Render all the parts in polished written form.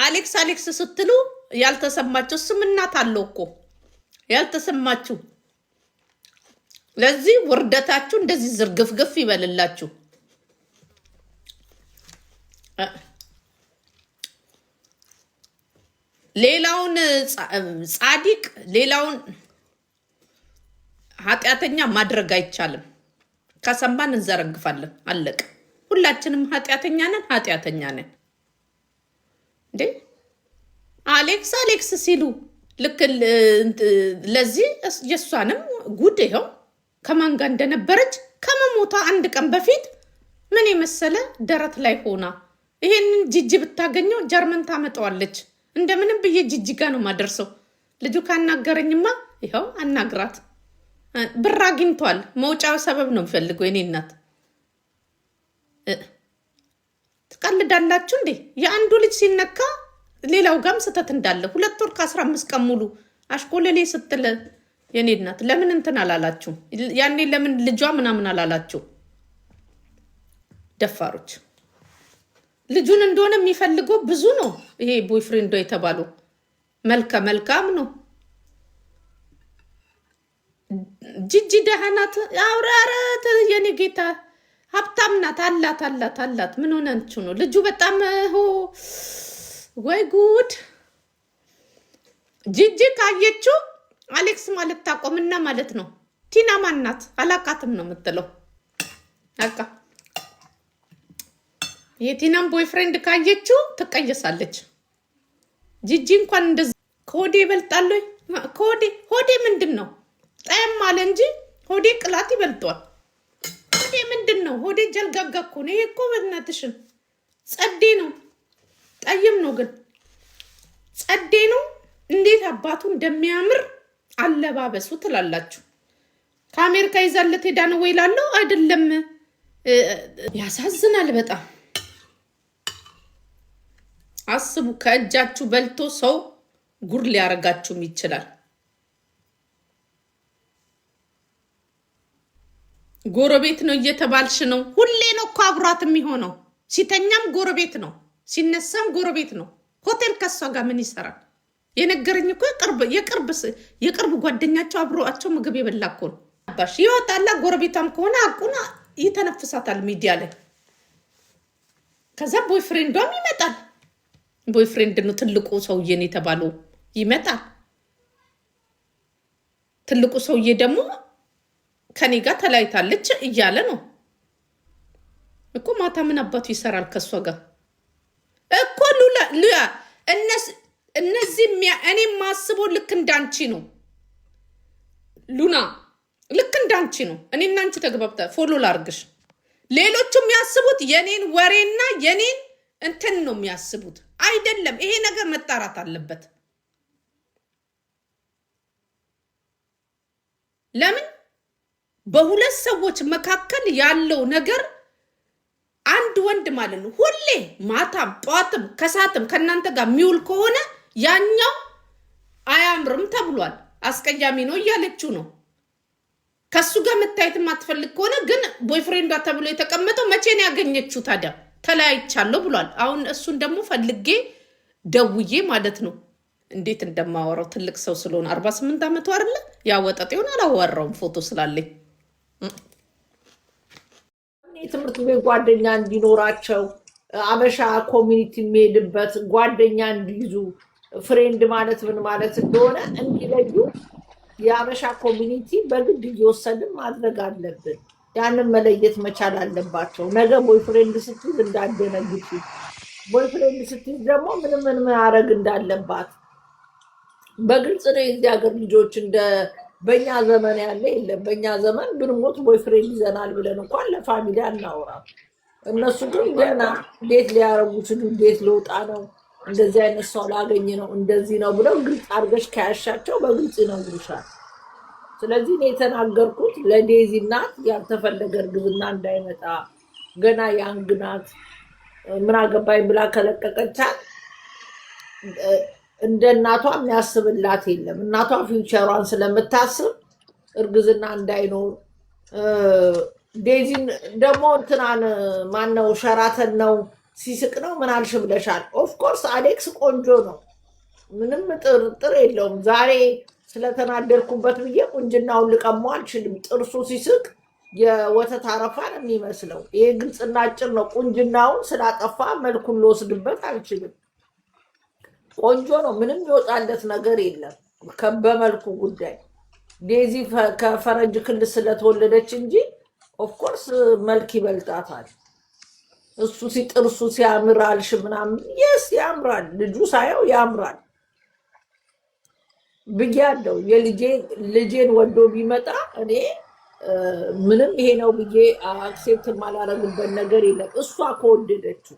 አሌክስ ስትሉ ያልተሰማችሁ እሱም እናት አለው እኮ ያልተሰማችሁ። ለዚህ ውርደታችሁ እንደዚህ ዝርግፍግፍ ይበልላችሁ። ሌላውን ጻዲቅ ሌላውን ኃጢአተኛ ማድረግ አይቻልም። ከሰማን እንዘረግፋለን። አለቀ። ሁላችንም ኃጢአተኛ ነን። እንዴ አሌክስ ሲሉ ልክ ለዚህ የሷንም ጉድ ይኸው ከማን ጋር እንደነበረች ከመሞቷ አንድ ቀን በፊት ምን የመሰለ ደረት ላይ ሆና ይሄንን ጂጂ ብታገኘው ጀርመን ታመጣዋለች። እንደምንም ብዬ ጂጂ ጋር ነው ማደርሰው። ልጁ ካናገረኝማ ይኸው አናግራት። ብር አግኝቷል። መውጫው ሰበብ ነው የሚፈልገው። የኔ እናት ትቀልዳላችሁ እንዴ? የአንዱ ልጅ ሲነካ ሌላው ጋም ስተት እንዳለ 2 ወር ከ15 ቀን ሙሉ አሽኮለሌ ስትል የኔ እናት ለምን እንትን አላላችሁ? ያኔ ለምን ልጇ ምናምን አላላችሁ? ደፋሮች። ልጁን እንደሆነ የሚፈልገው ብዙ ነው። ይሄ ቦይፍሬንዶ የተባለው መልካም ነው። ጂጂ ደህናት አውራራት የኔ ጌታ ሀብታም ናት። አላት ምን ሆነችሁ ነው? ልጁ በጣም ወይ ጉድ። ጂጂ ካየችው አሌክስ ማለት ታቆምና ማለት ነው። ቲና ማናት? አላቃትም ነው የምትለው። አቃ የቲናም ቦይፍሬንድ ካየችው ትቀየሳለች። ጂጂ እንኳን እንደዚህ ከሆዴ ይበልጣል። ሆዴ ምንድን ነው? ጠየም አለ እንጂ ሆዴ ቅላት ይበልጧል። ሆዴ ምንድን ነው? ሆዴ ጀልጋጋ እኮ ነው። ይሄ እኮ በእናትሽን ጸዴ ነው። ጠይም ነው ግን ጸዴ ነው። እንዴት አባቱ እንደሚያምር አለባበሱ ትላላችሁ። ከአሜሪካ ይዛለት ሄዳ ነው ወይ ላለው አይደለም። ያሳዝናል በጣም። አስቡ፣ ከእጃችሁ በልቶ ሰው ጉር ሊያረጋችሁም ይችላል። ጎረቤት ነው እየተባልሽ ነው። ሁሌ ነው እኮ አብሯት የሚሆነው። ሲተኛም ጎረቤት ነው፣ ሲነሳም ጎረቤት ነው። ሆቴል ከሷ ጋር ምን ይሰራል? የነገረኝ እኮ የቅርብ ጓደኛቸው አብሮአቸው ምግብ የበላ እኮ ነው። አባሽ ይወጣላ። ጎረቤታም ከሆነ አቁና ይተነፍሳታል ሚዲያ ላይ። ከዛ ቦይፍሬንዷም ይመጣል። ቦይፍሬንድ ነው ትልቁ ሰውዬ ነው የተባለው ይመጣል። ትልቁ ሰውዬ ደግሞ ከኔ ጋር ተለያይታለች እያለ ነው እኮ። ማታ ምን አባቱ ይሰራል ከሷ ጋር እኮ? ሉያ እነዚህ እኔ ማስበው ልክ እንዳንቺ ነው ሉና፣ ልክ እንዳንቺ ነው። እኔ እና አንቺ ተግባብታ ፎሎ ላርግሽ። ሌሎቹ የሚያስቡት የኔን ወሬና የኔን እንትን ነው የሚያስቡት። አይደለም። ይሄ ነገር መጣራት አለበት። ለምን በሁለት ሰዎች መካከል ያለው ነገር አንድ ወንድ ማለት ነው ሁሌ ማታም ጠዋትም ከሰዓትም ከእናንተ ጋር የሚውል ከሆነ ያኛው አያምርም ተብሏል። አስቀያሚ ነው እያለችው ነው። ከሱ ጋር መታየት የማትፈልግ ከሆነ ግን ቦይፍሬንዷ ተብሎ የተቀመጠው መቼ ነው ያገኘችው ታዲያ? ተለያይቻለሁ ብሏል። አሁን እሱን ደግሞ ፈልጌ ደውዬ ማለት ነው እንዴት እንደማወራው ትልቅ ሰው ስለሆነ 48 ዓመቱ አይደለ? ያወጣጤውን አላወራውም ፎቶ ስላለኝ። የትምህርት ቤት ጓደኛ እንዲኖራቸው አበሻ ኮሚኒቲ የሚሄድበት ጓደኛ እንዲይዙ ፍሬንድ ማለት ምን ማለት እንደሆነ እንዲለዩ የአበሻ ኮሚኒቲ በግድ እየወሰድን ማድረግ አለብን። ያንን መለየት መቻል አለባቸው። ነገ ቦይፍሬንድ ስትይዝ እንዳደነግጡ፣ ቦይፍሬንድ ስትይዝ ደግሞ ምን ማድረግ እንዳለባት በግልጽ ነው። የዚህ ሀገር ልጆች እንደ በእኛ ዘመን ያለ የለም። በእኛ ዘመን ብንሞት ቦይፍሬንድ ይዘናል ብለን እንኳን ለፋሚሊ አናወራም። እነሱ ግን ገና እንዴት ሊያረጉ ሲሉ እንዴት ልውጣ ነው፣ እንደዚህ አይነት ሰው ላገኝ ነው፣ እንደዚህ ነው ብለው ግልጽ አድርገሽ ከያሻቸው በግልጽ ይነግሩሻል። ስለዚህ እኔ የተናገርኩት ለዴዚ እናት ያልተፈለገ እርግዝና እንዳይመጣ ገና ያንግ ናት ምን አገባኝ ብላ ከለቀቀቻት እንደ እናቷ የሚያስብላት የለም። እናቷ ፊውቸሯን ስለምታስብ እርግዝና እንዳይኖር ዴዚን ደግሞ እንትናን ማነው ሸራተን ነው ሲስቅ ነው ምን አልሽ ብለሻል። ኦፍኮርስ አሌክስ ቆንጆ ነው፣ ምንም ጥርጥር የለውም። ዛሬ ስለተናደርኩበት ብዬ ቁንጅናውን ልቀማው አልችልም። ጥርሱ ሲስቅ የወተት አረፋ ነው የሚመስለው። ይሄ ግልጽና አጭር ነው። ቁንጅናውን ስላጠፋ መልኩን ልወስድበት አልችልም። ቆንጆ ነው፣ ምንም ይወጣለት ነገር የለም በመልኩ ጉዳይ። ዴዚ ከፈረንጅ ክልል ስለተወለደች እንጂ ኦፍኮርስ መልክ ይበልጣታል። እሱ ጥርሱ ሲያምር አልሽ ምናምን፣ የስ ያምራል፣ ልጁ ሳየው ያምራል ብያለሁ። ልጄን ወዶ ቢመጣ እኔ ምንም ይሄ ነው ብዬ አክሴፕት የማላረግበት ነገር የለም። እሷ ከወደደችው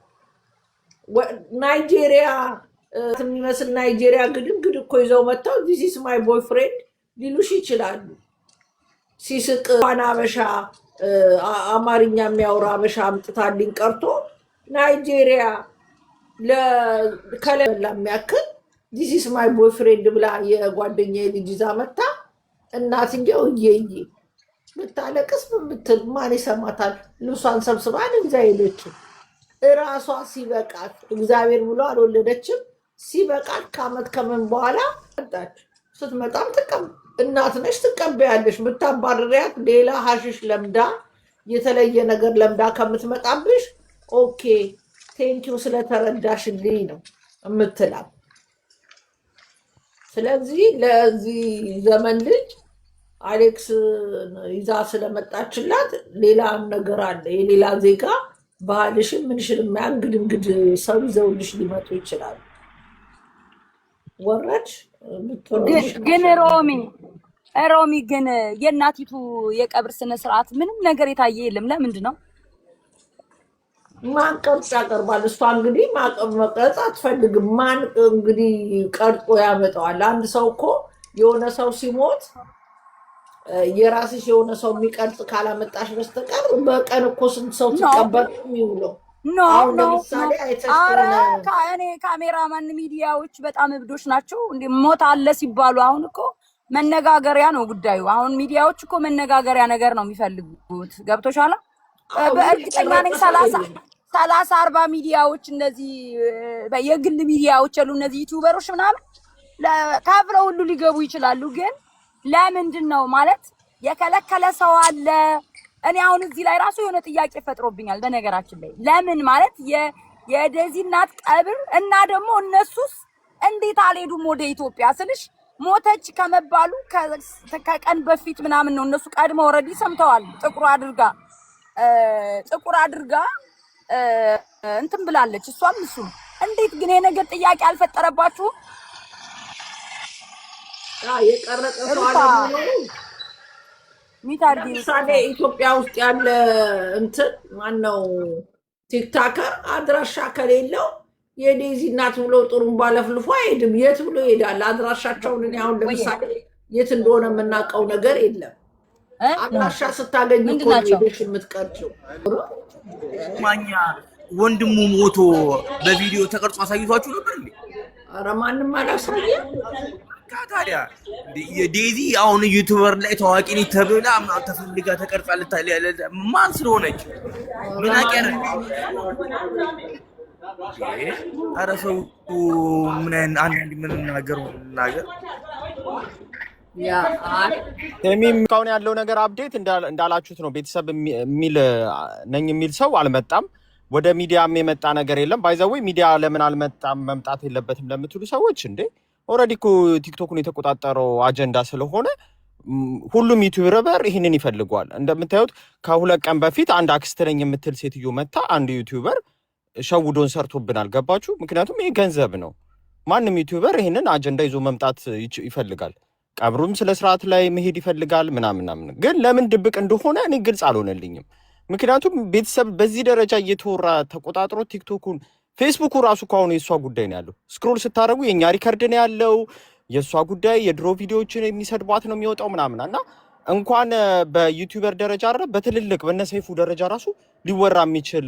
ናይጄሪያ የሚመስል ናይጄሪያ ግድግድ እኮ ይዘው መጥተው ዲስ ኢዝ ማይ ቦይፍሬንድ ሊሉሽ ይችላሉ። ሲስቅ ዋና አበሻ አማርኛ የሚያወራ አበሻ አምጥታልኝ ቀርቶ ናይጄሪያ ከለላ የሚያክል ዲስ ኢዝ ማይ ቦይፍሬንድ ብላ የጓደኛ ልጅ ይዛ መታ እናትየው እየዬ ብታለቅስ ብትል ማን ይሰማታል? ልብሷን ሰብስባን እዛ ሄደችው። እራሷ ሲበቃት እግዚአብሔር ብሎ አልወለደችም። ሲበቃት ከአመት ከምን በኋላ መጣች። ስትመጣም እናት ነሽ ትቀበያለሽ። ብታባርሪያት ሌላ ሀሽሽ ለምዳ የተለየ ነገር ለምዳ ከምትመጣብሽ ኦኬ ቴንኪው ስለተረዳሽልኝ ነው የምትላት። ስለዚህ ለዚህ ዘመን ልጅ አሌክስ ይዛ ስለመጣችላት ሌላ ነገር አለ። የሌላ ዜጋ ባህልሽን ምንሽን የማያን ግድንግድ ሰው ይዘውልሽ ሊመጡ ይችላሉ። ወረድ ግን ሮሚ ግን የእናቲቱ የቀብር ስነ ስርዓት ምንም ነገር የታየ የለም። ለምንድን ነው? ማን ቀርጽ ያቀርባል? እሷ እንግዲህ መቅረጽ አትፈልግም። ማን እንግዲህ ቀርጾ ያመጣዋል? አንድ ሰው እኮ የሆነ ሰው ሲሞት የራስሽ የሆነ ሰው የሚቀርጽ ካላመጣሽ በስተቀር በቀን እኮ ስንት ሰው ሲቀበር የሚውለው? አሁን ለምሳሌ እኔ ካሜራማን ሚዲያዎች በጣም እብዶች ናቸው። እንደ ሞት አለ ሲባሉ አሁን እኮ መነጋገሪያ ነው ጉዳዩ። አሁን ሚዲያዎች እኮ መነጋገሪያ ነገር ነው የሚፈልጉት። ገብቶሻል? በእርግጠኛ ነኝ 30-40 ሚዲያዎች እነዚህ የግል ሚዲያዎች ያሉ እነዚህ ዩቲዩበሮች ምናምን ከፍለው ሁሉ ሊገቡ ይችላሉ። ግን ለምንድን ነው ማለት የከለከለ ሰው አለ? እኔ አሁን እዚህ ላይ ራሱ የሆነ ጥያቄ ፈጥሮብኛል። በነገራችን ላይ ለምን ማለት የዴዚ እናት ቀብር እና ደግሞ እነሱስ እንዴት አልሄዱም ወደ ኢትዮጵያ ስልሽ ሞተች ከመባሉ ከቀን በፊት ምናምን ነው እነሱ ቀድመው ኦልሬዲ ሰምተዋል። ጥቁር አድርጋ እንትን ብላለች እሷም እሱ። እንዴት ግን የነገር ጥያቄ አልፈጠረባችሁም? የቀረቀ ሰው አለመኖሩ ለምሳሌ ኢትዮጵያ ውስጥ ያለ እንትን ማነው ቲክታከር አድራሻ ከሌለው የዴዚ እናት ብሎ ጥሩምባ ለፍልፎ አይሄድም። የት ብሎ ይሄዳል? አድራሻቸውን እኔ አሁን ለምሳሌ የት እንደሆነ የምናውቀው ነገር የለም። አድራሻ ስታገኝ እኮ ሄደሽ የምትቀርጭው። ማኛ ወንድሙ ሞቶ በቪዲዮ ተቀርጾ አሳይቷችሁ ነበር እንዴ? ኧረ ማንም አላሳየም። ታዲያ ዴዚ አሁን ዩቲዩበር ላይ ታዋቂ ነኝ ተብላ ተፈልጋ ተቀርጻለች። ማን ስለሆነች ምን አቀረ? ኧረ ሰው ምን አንድ ምን ነገር እስካሁን ያለው ነገር አፕዴት እንዳላችሁት ነው። ቤተሰብ የሚል ሰው አልመጣም። ወደ ሚዲያም የመጣ ነገር የለም። ባይዘዌ ሚዲያ ለምን አልመጣም መምጣት የለበትም ለምትሉ ሰዎች እንዴ ኦልሬዲ እኮ ቲክቶክን የተቆጣጠረው አጀንዳ ስለሆነ ሁሉም ዩቲዩበር ይህንን ይፈልጓል። እንደምታዩት ከ2 ቀን በፊት አንድ አክስት ነኝ የምትል ሴትዮ መታ አንድ ዩቲዩበር ሸውዶን ሰርቶብናል። ገባችሁ? ምክንያቱም ይሄ ገንዘብ ነው። ማንም ዩቲዩበር ይህንን አጀንዳ ይዞ መምጣት ይፈልጋል። ቀብሩም ስለ ስርዓት ላይ መሄድ ይፈልጋል ምናምን። ግን ለምን ድብቅ እንደሆነ እኔ ግልጽ አልሆነልኝም። ምክንያቱም ቤተሰብ በዚህ ደረጃ እየተወራ ተቆጣጥሮ ቲክቶኩን ፌስቡኩ ራሱ ከሆነ የእሷ ጉዳይ ነው ያለው። ስክሮል ስታደርጉ የእኛ ሪከርድ ነው ያለው። የእሷ ጉዳይ የድሮ ቪዲዮዎችን የሚሰድቧት ነው የሚወጣው ምናምን እና እንኳን በዩቲዩበር ደረጃ አረ በትልልቅ በነሰይፉ ደረጃ ራሱ ሊወራ የሚችል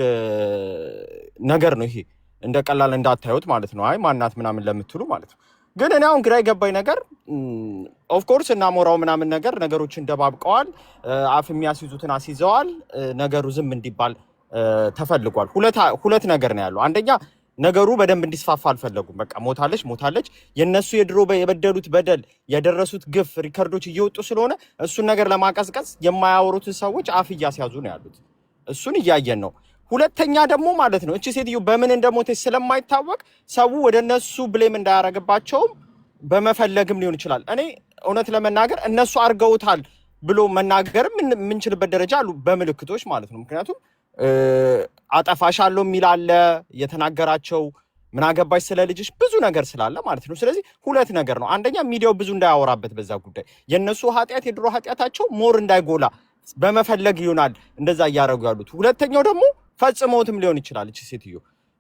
ነገር ነው። ይሄ እንደ ቀላል እንዳታዩት ማለት ነው። አይ ማናት ምናምን ለምትሉ ማለት ነው። ግን እኔ አሁን ግራ የገባኝ ነገር ኦፍኮርስ እናሞራው ምናምን ነገሮችን ደባብቀዋል። አፍ የሚያስይዙትን አስይዘዋል። ነገሩ ዝም እንዲባል ተፈልጓል። ሁለት ነገር ነው ያለው። አንደኛ ነገሩ በደንብ እንዲስፋፋ አልፈለጉም። በቃ ሞታለች የነሱ የድሮ የበደሉት በደል የደረሱት ግፍ ሪከርዶች እየወጡ ስለሆነ እሱን ነገር ለማቀዝቀዝ የማያወሩትን ሰዎች አፍ እያስያዙ ነው ያሉት። እሱን እያየን ነው። ሁለተኛ ደግሞ ማለት ነው እቺ ሴትዮ በምን እንደሞተች ስለማይታወቅ ሰው ወደ እነሱ ብሌም እንዳያረግባቸውም በመፈለግም ሊሆን ይችላል። እኔ እውነት ለመናገር እነሱ አርገውታል ብሎ መናገርም የምንችልበት ደረጃ አሉ በምልክቶች ማለት ነው። ምክንያቱም አጠፋሻለሁ የሚል አለ የተናገራቸው ምን አገባሽ ስለ ልጅሽ ብዙ ነገር ስላለ ማለት ነው። ስለዚህ ሁለት ነገር ነው። አንደኛ ሚዲያው ብዙ እንዳያወራበት በዛ ጉዳይ የነሱ ኃጢያት የድሮ ኃጢያታቸው ሞር እንዳይጎላ በመፈለግ ይሆናል እንደዛ እያደረጉ ያሉት። ሁለተኛው ደግሞ ፈጽሞትም ሊሆን ይችላል እቺ ሴትዮ።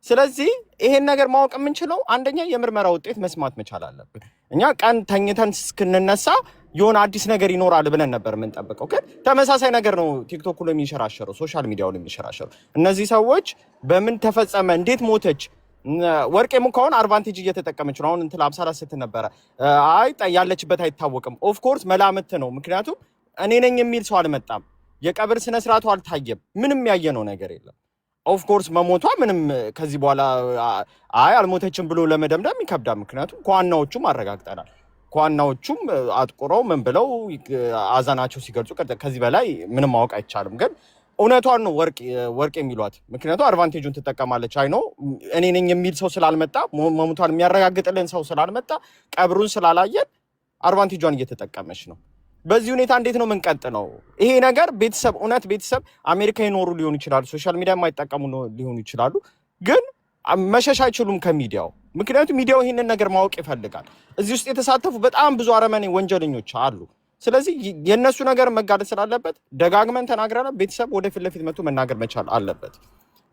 ስለዚህ ይሄን ነገር ማወቅ የምንችለው አንደኛ የምርመራ ውጤት መስማት መቻል አለብን። እኛ ቀን ተኝተን እስክንነሳ የሆነ አዲስ ነገር ይኖራል ብለን ነበር የምንጠብቀው፣ ግን ተመሳሳይ ነገር ነው ቲክቶክ ላይ የሚሸራሸረው፣ ሶሻል ሚዲያው ላይ የሚሸራሸረው። እነዚህ ሰዎች በምን ተፈጸመ እንዴት ሞተች ወርቄም ከሆነ አድቫንቴጅ እየተጠቀመች ነው። አሁን እንትን 54 ስት ነበረ አይ ያለችበት አይታወቅም። ኦፍ ኮርስ መላምት ነው፣ ምክንያቱም እኔ ነኝ የሚል ሰው አልመጣም። የቀብር ስነ ስርዓቱ አልታየም። ምንም ያየነው ነገር የለም። ኦፍ ኮርስ መሞቷ ምንም ከዚህ በኋላ አይ አልሞተችም ብሎ ለመደምደም ይከብዳል። ምክንያቱም ከዋናዎቹም አረጋግጠናል። ከዋናዎቹም አጥቁረው ምን ብለው አዛናቸው ሲገልጹ ከዚህ በላይ ምንም ማወቅ አይቻልም። ግን እውነቷን ነው ወርቅ የሚሏት። ምክንያቱም አድቫንቴጁን ትጠቀማለች። አይ ነው እኔ ነኝ የሚል ሰው ስላልመጣ መሞቷን የሚያረጋግጥልን ሰው ስላልመጣ ቀብሩን ስላላየን አድቫንቴጇን እየተጠቀመች ነው። በዚህ ሁኔታ እንዴት ነው የምንቀጥለው? ይሄ ነገር ቤተሰብ እውነት ቤተሰብ አሜሪካ ይኖሩ ሊሆኑ ይችላሉ፣ ሶሻል ሚዲያ የማይጠቀሙ ሊሆኑ ይችላሉ፣ ግን መሸሽ አይችሉም ከሚዲያው። ምክንያቱም ሚዲያው ይህንን ነገር ማወቅ ይፈልጋል። እዚህ ውስጥ የተሳተፉ በጣም ብዙ አረመኔ ወንጀለኞች አሉ። ስለዚህ የእነሱ ነገር መጋለጥ ስላለበት ደጋግመን ተናግረናል። ቤተሰብ ወደፊት ለፊት መጥቶ መናገር መቻል አለበት።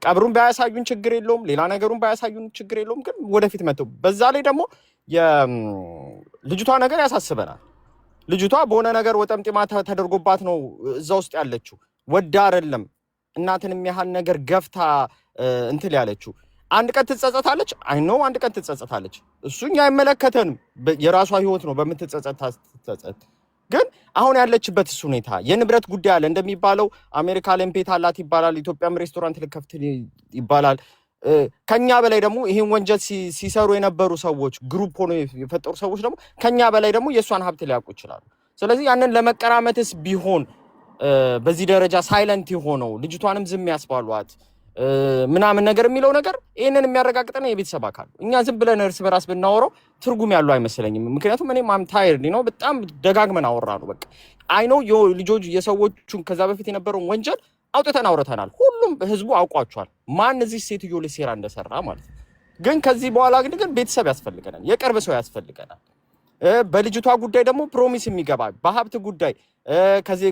ቀብሩን ባያሳዩን ችግር የለውም፣ ሌላ ነገሩን ባያሳዩን ችግር የለውም፣ ግን ወደፊት መጥቶ በዛ ላይ ደግሞ የልጅቷ ነገር ያሳስበናል። ልጅቷ በሆነ ነገር ወጠምጤማ ተደርጎባት ነው እዛ ውስጥ ያለችው። ወዳ አይደለም እናትን የሚያህል ነገር ገፍታ እንትን ያለችው። አንድ ቀን ትጸጸታለች። አይ ኖ አንድ ቀን ትጸጸታለች። እሱኛ አይመለከተንም። የራሷ ህይወት ነው በምትጸጸት ትጸጸት። ግን አሁን ያለችበት ሁኔታ የንብረት ጉዳይ አለ እንደሚባለው አሜሪካ ላይ ቤት አላት ይባላል። ኢትዮጵያም ሬስቶራንት ልከፍት ይባላል። ከኛ በላይ ደግሞ ይሄን ወንጀል ሲሰሩ የነበሩ ሰዎች ግሩፕ ሆኖ የፈጠሩ ሰዎች ደግሞ ከኛ በላይ ደግሞ የእሷን ሀብት ሊያውቁ ይችላሉ። ስለዚህ ያንን ለመቀራመትስ ቢሆን በዚህ ደረጃ ሳይለንት የሆነው ልጅቷንም ዝም ያስባሏት ምናምን ነገር የሚለው ነገር ይሄንን የሚያረጋግጠን የቤተሰብ አካል። እኛ ዝም ብለን እርስ በራስ ብናወራው ትርጉም ያለው አይመስለኝም። ምክንያቱም እኔም አም ታይርድ ነው፣ በጣም ደጋግመን አወራ ነው። በቃ አይ ኖ ልጆች የሰዎቹን ከዛ በፊት የነበረውን ወንጀል አውጥተን አውርተናል። ሁሉም ህዝቡ አውቋቸዋል ማን እዚህ ሴትዮ ላይ ሴራ እንደሰራ ማለት ነው። ግን ከዚህ በኋላ ግን ቤተሰብ ያስፈልገናል፣ የቅርብ ሰው ያስፈልገናል። በልጅቷ ጉዳይ ደግሞ ፕሮሚስ የሚገባ በሀብት ጉዳይ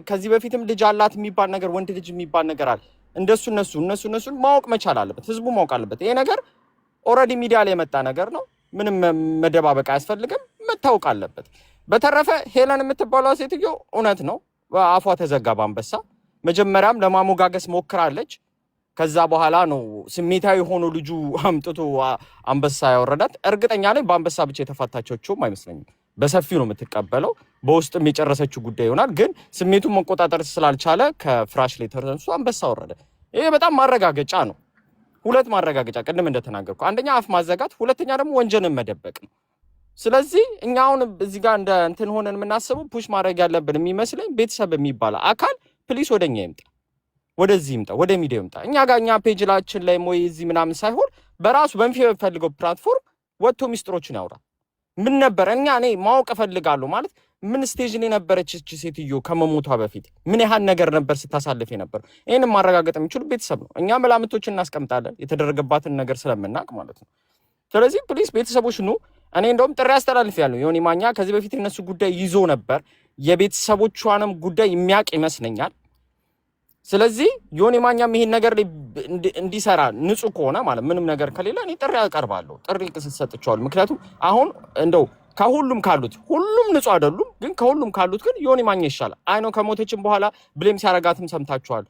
ከዚህ በፊትም ልጅ አላት የሚባል ነገር ወንድ ልጅ የሚባል ነገር አለ። እንደሱ እነሱን ማወቅ መቻል አለበት፣ ህዝቡ ማወቅ አለበት። ይሄ ነገር ኦልሬዲ ሚዲያ ላይ የመጣ ነገር ነው። ምንም መደባበቅ አያስፈልግም፣ መታወቅ አለበት። በተረፈ ሄለን የምትባለው ሴትዮ እውነት ነው አፏ ተዘጋ በአንበሳ። መጀመሪያም ለማሞጋገስ ሞክራለች። ከዛ በኋላ ነው ስሜታዊ ሆኖ ልጁ አምጥቶ አንበሳ ያወረዳት። እርግጠኛ ነኝ በአንበሳ ብቻ የተፋታቸውም አይመስለኝም። በሰፊው ነው የምትቀበለው። በውስጥም የጨረሰችው ጉዳይ ይሆናል። ግን ስሜቱን መቆጣጠር ስላልቻለ ከፍራሽ ላይ ተነስቶ አንበሳ ወረደ። ይሄ በጣም ማረጋገጫ ነው። ሁለት ማረጋገጫ ቅድም እንደተናገርኩ፣ አንደኛ አፍ ማዘጋት፣ ሁለተኛ ደግሞ ወንጀልን መደበቅ ነው። ስለዚህ እኛ አሁን እዚህ ጋር እንደ እንትን ሆነን የምናስበው ፑሽ ማድረግ ያለብን የሚመስለኝ ቤተሰብ የሚባል አካል ፕሊስ ወደኛ ይምጣ፣ ወደዚህ ይምጣ፣ ወደ ሚዲያ ይምጣ። እኛ ጋር እኛ ፔጅላችን ላይ ወይ እዚህ ምናምን ሳይሆን በራሱ በሚፈልገው ፕላትፎርም ወጥቶ ሚስጥሮችን ያውራ። ምን ነበር እኔ ማወቅ እፈልጋለሁ ማለት ምን ስቴጅ ላይ ነበረች እቺ ሴትዮ ከመሞቷ በፊት ምን ያህል ነገር ነበር ስታሳልፍ ነበር? ይሄንን ማረጋገጥ የሚችሉ ቤተሰብ ነው። እኛ መላምቶችን እናስቀምጣለን የተደረገባትን ነገር ስለምናውቅ ማለት ነው። ስለዚህ ፕሊስ ቤተሰቦች ኑ። እኔ እንደውም ጥሪ አስተላልፌያለሁ። ዮኒ ማኛ ከዚህ በፊት የነሱ ጉዳይ ይዞ ነበር። የቤተሰቦቿንም ጉዳይ የሚያውቅ ይመስለኛል። ስለዚህ ዮኒ ማኛም ይሄን ነገር እንዲሰራ ንጹህ ከሆነ ማለት ምንም ነገር ከሌለ እኔ ጥሪ አቀርባለሁ። ጥሪ ሰጥቻለሁ። ምክንያቱም አሁን እንደው ከሁሉም ካሉት ሁሉም ንጹህ አይደሉም፣ ግን ከሁሉም ካሉት ግን ዮኒ ማኛ ይሻላል። አይ ነው ከሞተችም በኋላ ብሌም ሲያረጋትም ሰምታችኋል።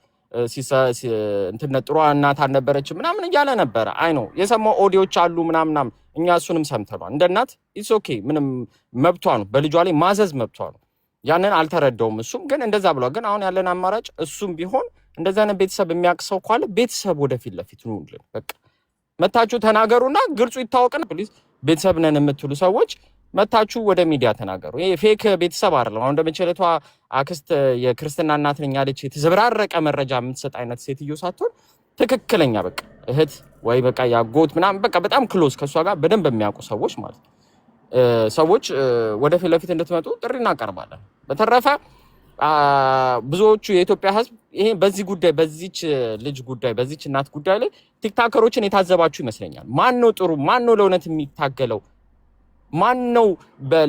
እንትን ጥሩ እናት አልነበረችም ምናምን እያለ ነበረ። አይ ነው የሰማው ኦዲዮች አሉ ምናምን እኛ እሱንም ሰምተናል። እንደ እናት ኢትስ ኦኬ፣ ምንም መብቷ ነው። በልጇ ላይ ማዘዝ መብቷ ነው። ያንን አልተረዳውም። እሱም ግን እንደዛ ብሏል። ግን አሁን ያለን አማራጭ እሱም ቢሆን እንደዛ ነው ቤተሰብ የሚያቅሰው ካለ ቤተሰብ ወደፊት ለፊት ኑልን በቃ መታችሁ ተናገሩና ግልጹ ይታወቅና ፕሊዝ ቤተሰብ ነን የምትሉ ሰዎች መታችሁ ወደ ሚዲያ ተናገሩ። ይሄ ፌክ ቤተሰብ አይደለም። አሁን እንደምንችለቷ አክስት የክርስትና እናት ነኝ አለች የተዘብራረቀ መረጃ የምትሰጥ አይነት ሴትዮ ሳትሆን ትክክለኛ በቃ እህት ወይ በቃ ያጎት ምናምን በቃ በጣም ክሎዝ ከሷ ጋር በደንብ የሚያውቁ ሰዎች ማለት ነው ሰዎች ወደፊት ለፊት እንድትመጡ ጥሪ እናቀርባለን። በተረፈ ብዙዎቹ የኢትዮጵያ ሕዝብ ይሄ በዚህ ጉዳይ በዚች ልጅ ጉዳይ በዚች እናት ጉዳይ ላይ ቲክታከሮችን የታዘባችሁ ይመስለኛል። ማን ነው ጥሩ? ማን ነው ለእውነት የሚታገለው? ማን ነው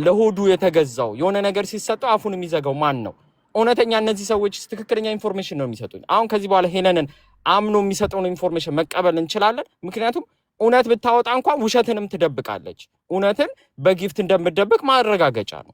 ለሆዱ የተገዛው? የሆነ ነገር ሲሰጠው አፉን የሚዘጋው ማን ነው? እውነተኛ እነዚህ ሰዎች ትክክለኛ ኢንፎርሜሽን ነው የሚሰጡኝ። አሁን ከዚህ በኋላ ሄለንን አምኖ የሚሰጠውን ኢንፎርሜሽን መቀበል እንችላለን። ምክንያቱም እውነት ብታወጣ እንኳን ውሸትንም ትደብቃለች። እውነትን በጊፍት እንደምትደብቅ ማረጋገጫ ነው።